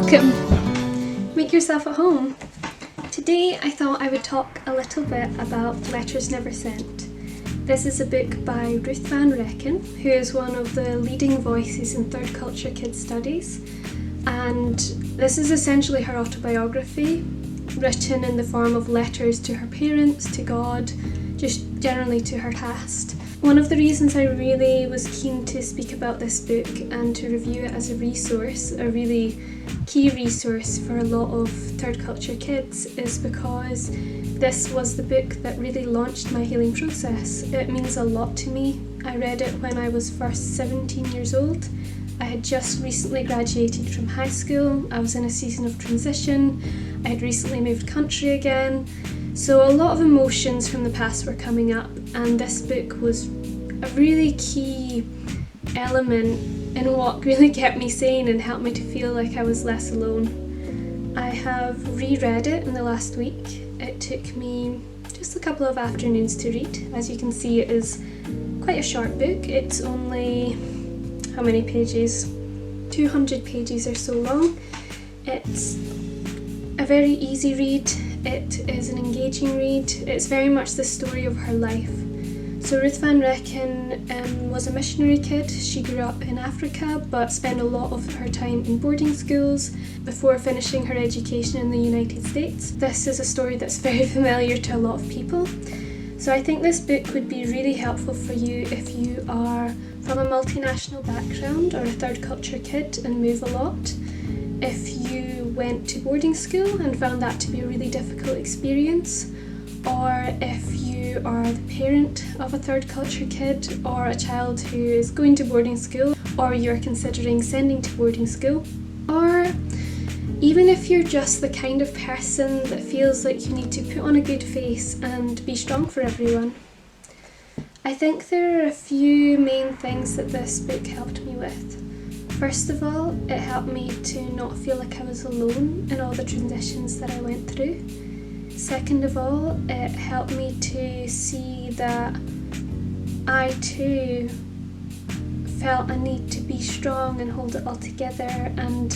Welcome! Make yourself at home. Today I thought I would talk a little bit about Letters Never Sent. This is a book by Ruth Van Reken, who is one of the leading voices in third culture kids studies, and this is essentially her autobiography, written in the form of letters to her parents, to God, just generally to her past. One of the reasons I really was keen to speak about this book and to review it as a resource, a really key resource for a lot of third culture kids, is because this was the book that really launched my healing process. It means a lot to me. I read it when I was first 17 years old. I had just recently graduated from high school. I was in a season of transition. I had recently moved country again. So a lot of emotions from the past were coming up, and this book was a really key element in what really kept me sane and helped me to feel like I was less alone. I have reread it in the last week. It took me just a couple of afternoons to read. As you can see, it is quite a short book. It's only, how many pages? 200 pages or so long. It's a very easy read. It is an engaging read. It's very much the story of her life. So Ruth Van Reken was a missionary kid. She grew up in Africa but spent a lot of her time in boarding schools before finishing her education in the United States. This is a story that's very familiar to a lot of people. So I think this book would be really helpful for you if you are from a multinational background or a third culture kid and move a lot. If you went to boarding school and found that to be a really difficult experience, or if you are the parent of a third culture kid or a child who is going to boarding school, or you're considering sending to boarding school, or even if you're just the kind of person that feels like you need to put on a good face and be strong for everyone. I think there are a few main things that this book helped me with. First of all, it helped me to not feel like I was alone in all the transitions that I went through. Second of all, it helped me to see that I too felt a need to be strong and hold it all together and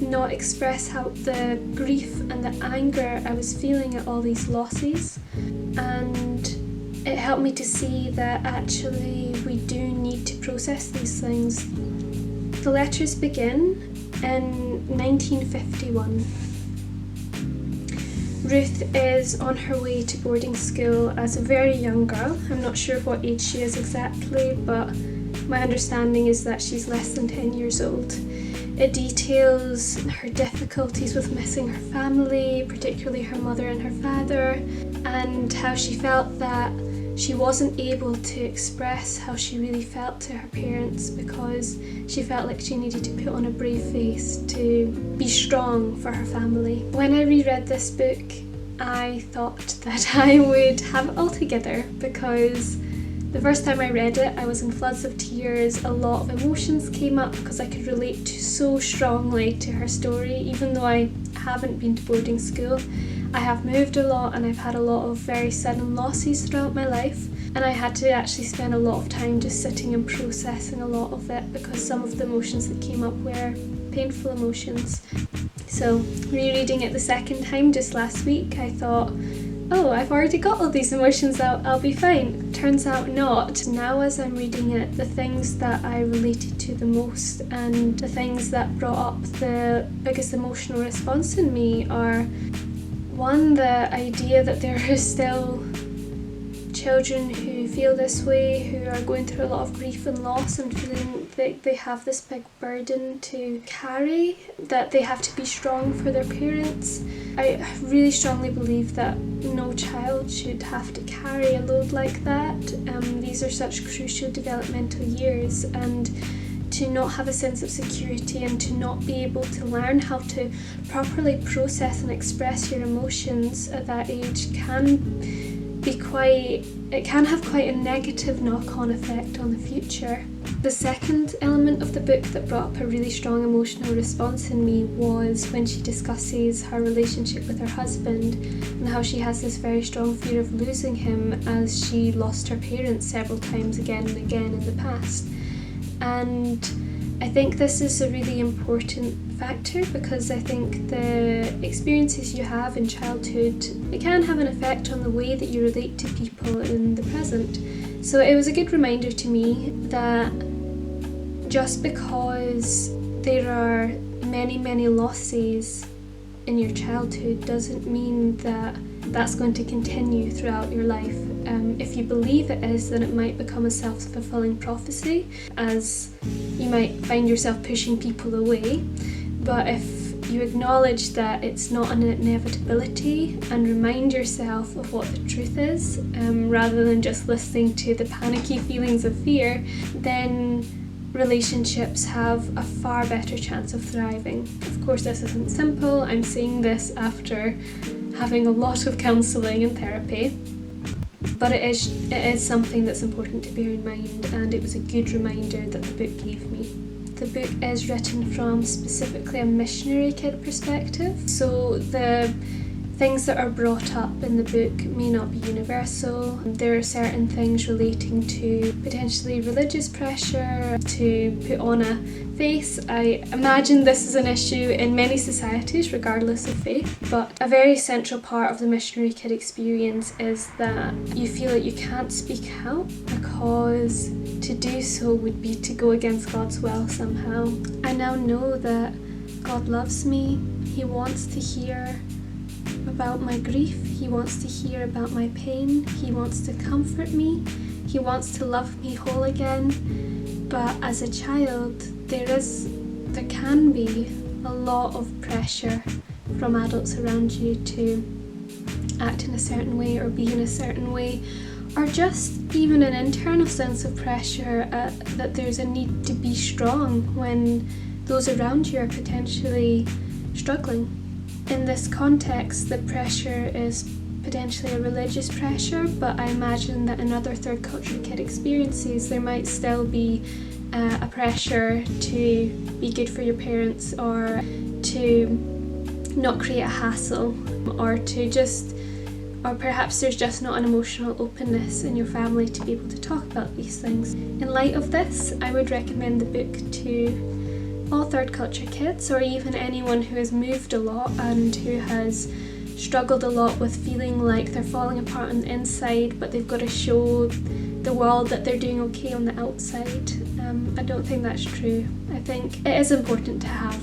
not express how the grief and the anger I was feeling at all these losses. And it helped me to see that actually we do need to process these things. The letters begin in 1951. Ruth is on her way to boarding school as a very young girl. I'm not sure what age she is exactly, but my understanding is that she's less than 10 years old. It details her difficulties with missing her family, particularly her mother and her father, and how she felt that she wasn't able to express how she really felt to her parents because she felt like she needed to put on a brave face to be strong for her family. When I reread this book, I thought that I would have it all together because the first time I read it, I was in floods of tears. A lot of emotions came up because I could relate so strongly to her story, even though I haven't been to boarding school. I have moved a lot and I've had a lot of very sudden losses throughout my life, and I had to actually spend a lot of time just sitting and processing a lot of it because some of the emotions that came up were painful emotions. So rereading it the second time just last week, I thought, oh, I've already got all these emotions, I'll be fine. Turns out not. Now as I'm reading it, the things that I related to the most and the things that brought up the biggest emotional response in me are, one, the idea that there are still children who feel this way, who are going through a lot of grief and loss and feeling that they have this big burden to carry, that they have to be strong for their parents. I really strongly believe that no child should have to carry a load like that. These are such crucial developmental years, and to not have a sense of security and to not be able to learn how to properly process and express your emotions at that age can have quite a negative knock-on effect on the future. The second element of the book that brought up a really strong emotional response in me was when she discusses her relationship with her husband and how she has this very strong fear of losing him as she lost her parents several times again and again in the past. And I think this is a really important factor because I think the experiences you have in childhood, it can have an effect on the way that you relate to people in the present. So it was a good reminder to me that just because there are many, many losses in your childhood doesn't mean that that's going to continue throughout your life. If you believe it is, then it might become a self-fulfilling prophecy, as you might find yourself pushing people away. But if you acknowledge that it's not an inevitability and remind yourself of what the truth is, rather than just listening to the panicky feelings of fear, then relationships have a far better chance of thriving. Of course, this isn't simple. I'm saying this after having a lot of counselling and therapy, but it is something that's important to bear in mind, and it was a good reminder that the book gave me. The book is written from specifically a missionary kid perspective, so the things that are brought up in the book may not be universal. There are certain things relating to potentially religious pressure to put on a face. I imagine this is an issue in many societies regardless of faith, but a very central part of the missionary kid experience is that you feel that you can't speak out because to do so would be to go against God's will somehow. I now know that God loves me. He wants to hear about my grief, he wants to hear about my pain, he wants to comfort me, he wants to love me whole again. But as a child, there can be a lot of pressure from adults around you to act in a certain way or be in a certain way, or just even an internal sense of pressure that there's a need to be strong when those around you are potentially struggling. In this context, the pressure is potentially a religious pressure, but I imagine that in other third culture kid experiences there might still be a pressure to be good for your parents, or to not create a hassle, or perhaps there's just not an emotional openness in your family to be able to talk about these things. In light of this, I would recommend the book to all third culture kids, or even anyone who has moved a lot and who has struggled a lot with feeling like they're falling apart on the inside, but they've got to show the world that they're doing okay on the outside. I don't think that's true. I think it is important to have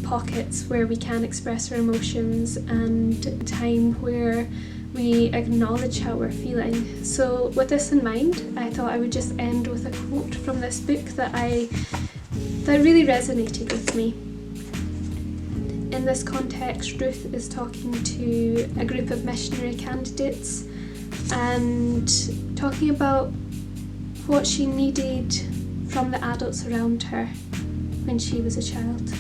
pockets where we can express our emotions and time where we acknowledge how we're feeling. So with this in mind, I thought I would just end with a quote from this book that really resonated with me. In this context, Ruth is talking to a group of missionary candidates and talking about what she needed from the adults around her when she was a child.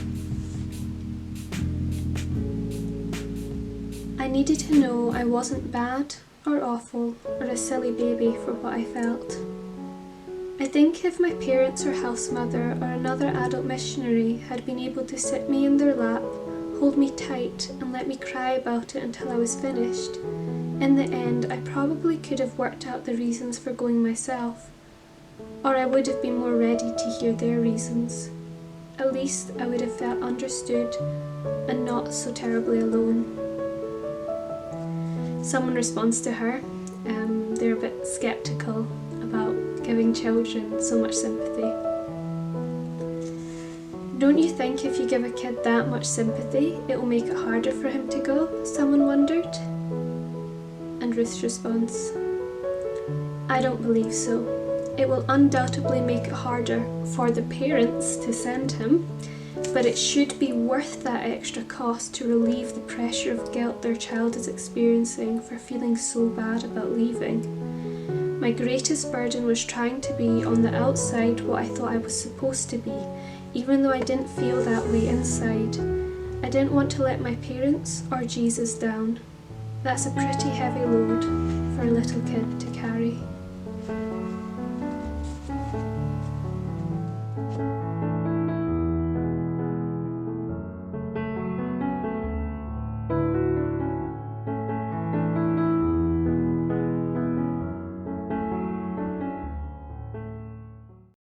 I needed to know I wasn't bad or awful or a silly baby for what I felt. I think if my parents or house mother or another adult missionary had been able to sit me in their lap, hold me tight and let me cry about it until I was finished, in the end I probably could have worked out the reasons for going myself, or I would have been more ready to hear their reasons. At least I would have felt understood and not so terribly alone. Someone responds to her, they're a bit sceptical about giving children so much sympathy. Don't you think if you give a kid that much sympathy, it will make it harder for him to go? Someone wondered. And Ruth responds, I don't believe so. It will undoubtedly make it harder for the parents to send him, but it should be worth that extra cost to relieve the pressure of guilt their child is experiencing for feeling so bad about leaving. My greatest burden was trying to be on the outside what I thought I was supposed to be, even though I didn't feel that way inside. I didn't want to let my parents or Jesus down. That's a pretty heavy load for a little kid to carry.